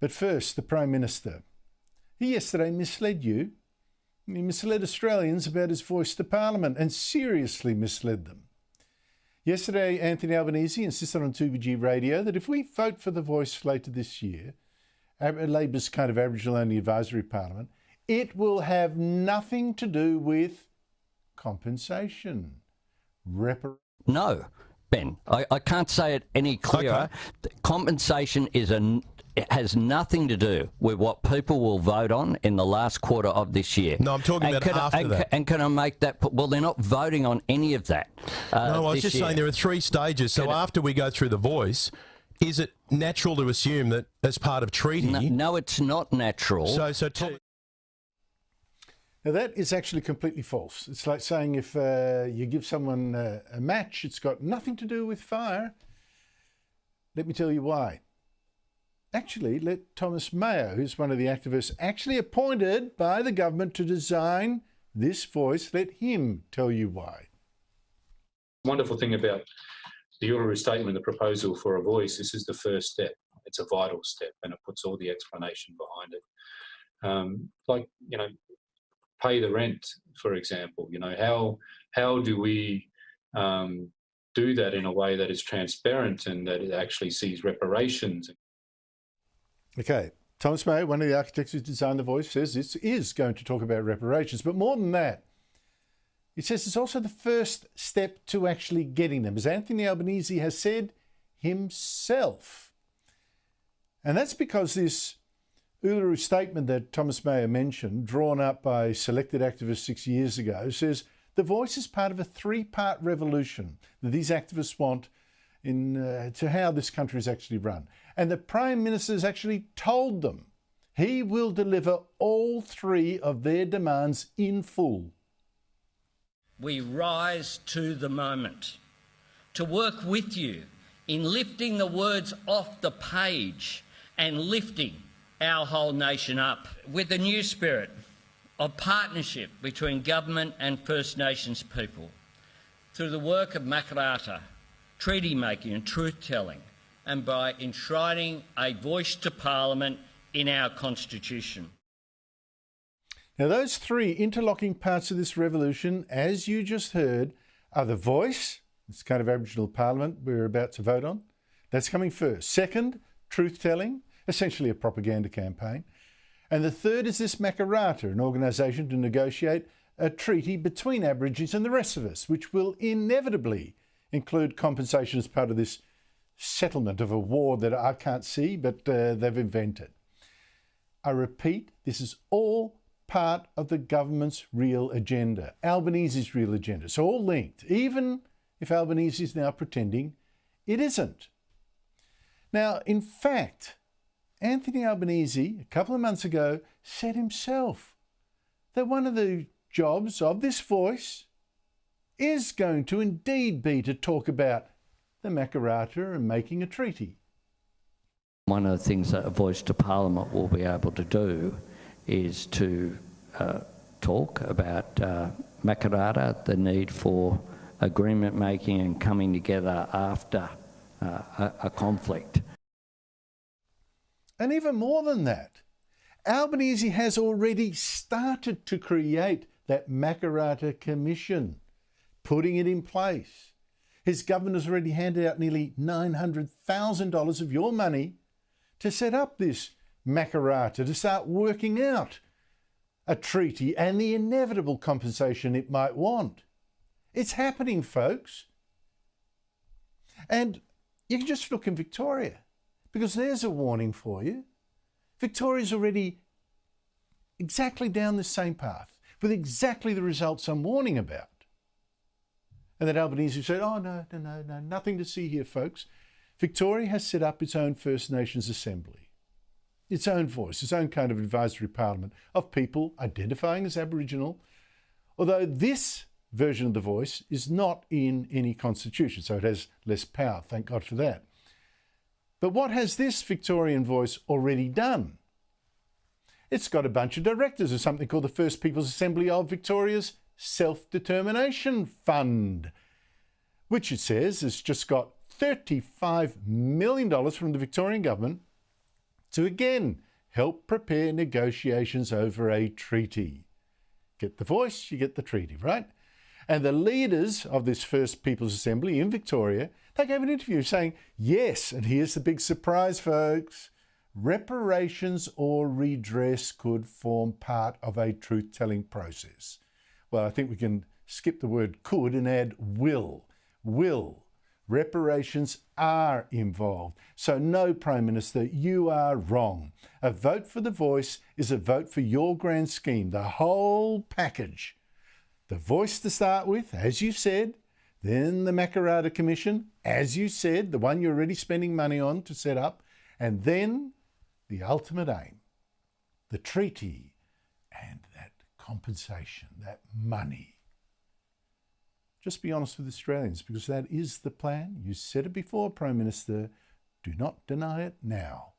But first, the Prime Minister. He yesterday misled you. He misled Australians about his voice to Parliament and seriously misled them. Yesterday, Anthony Albanese insisted on 2BG radio that if we vote for the voice later this year, Labor's kind of Aboriginal-only advisory parliament, it will have nothing to do with compensation. No, Ben, I can't say it any clearer. Okay. Compensation it has nothing to do with what people will vote on in the last quarter of this year. No, I'm talking about after that. And can I make that? Well, they're not voting on any of that. No, I was just saying there are 3 stages. So after we go through the voice, is it natural to assume that as part of treaty? No, it's not natural. Now, that is actually completely false. It's like saying if you give someone a match, it's got nothing to do with fire. Let me tell you why. Actually, let Thomas Mayo, who's one of the activists actually appointed by the government to design this voice, let him tell you why. The wonderful thing about the Uluru Statement, the proposal for a voice, this is the first step. It's a vital step and it puts all the explanation behind it. Pay the rent, for example. How do we do that in a way that is transparent and that it actually sees reparations? Okay, Thomas Mayo, one of the architects who designed the voice, says this is going to talk about reparations, but more than that, he says it's also the first step to actually getting them, as Anthony Albanese has said himself. And that's because this Uluru Statement that Thomas Mayo mentioned, drawn up by selected activists 6 years ago, says the voice is part of a 3-part revolution that these activists want to how this country is actually run. And the Prime Minister has actually told them he will deliver all 3 of their demands in full. We rise to the moment to work with you in lifting the words off the page and lifting our whole nation up with a new spirit of partnership between government and First Nations people through the work of Makarrata, treaty making and truth telling, and by enshrining a voice to Parliament in our Constitution. Now, those 3 interlocking parts of this revolution, as you just heard, are the voice, this kind of Aboriginal Parliament we're about to vote on. That's coming first. Second, truth telling, essentially a propaganda campaign. And the third is this Makarrata, an organisation to negotiate a treaty between Aborigines and the rest of us, which will inevitably include compensation as part of this settlement of a war that I can't see, but they've invented. I repeat, this is all part of the government's real agenda, Albanese's real agenda. So all linked, even if Albanese is now pretending it isn't. Now, in fact, Anthony Albanese, a couple of months ago, said himself that one of the jobs of this voice is going to indeed be to talk about the Makarrata and making a treaty. One of the things that a voice to Parliament will be able to do is to talk about Makarrata, the need for agreement making and coming together after a conflict. And even more than that, Albanese has already started to create that Makarrata Commission, putting it in place. His government has already handed out nearly $900,000 of your money to set up this Makarrata, to start working out a treaty and the inevitable compensation it might want. It's happening, folks. And you can just look in Victoria, because there's a warning for you. Victoria's already exactly down the same path, with exactly the results I'm warning about. And that Albanese said, oh, no, nothing to see here, folks. Victoria has set up its own First Nations Assembly, its own voice, its own kind of advisory parliament of people identifying as Aboriginal, although this version of the voice is not in any constitution, so it has less power, thank God for that. But what has this Victorian voice already done? It's got a bunch of directors of something called the First Peoples Assembly of Victoria's Self-Determination Fund, which it says has just got $35 million from the Victorian government to again help prepare negotiations over a treaty. Get the voice, you get the treaty, right? And the leaders of this first People's Assembly in Victoria, they gave an interview saying, yes, and here's the big surprise, folks, reparations or redress could form part of a truth-telling process. Well, I think we can skip the word could and add will. Will. Reparations are involved. So no, Prime Minister, you are wrong. A vote for the voice is a vote for your grand scheme, the whole package. The voice to start with, as you said, then the Makarrata Commission, as you said, the one you're already spending money on to set up, and then the ultimate aim, the treaty and that compensation, that money. Just be honest with Australians, because that is the plan. You said it before, Prime Minister. Do not deny it now.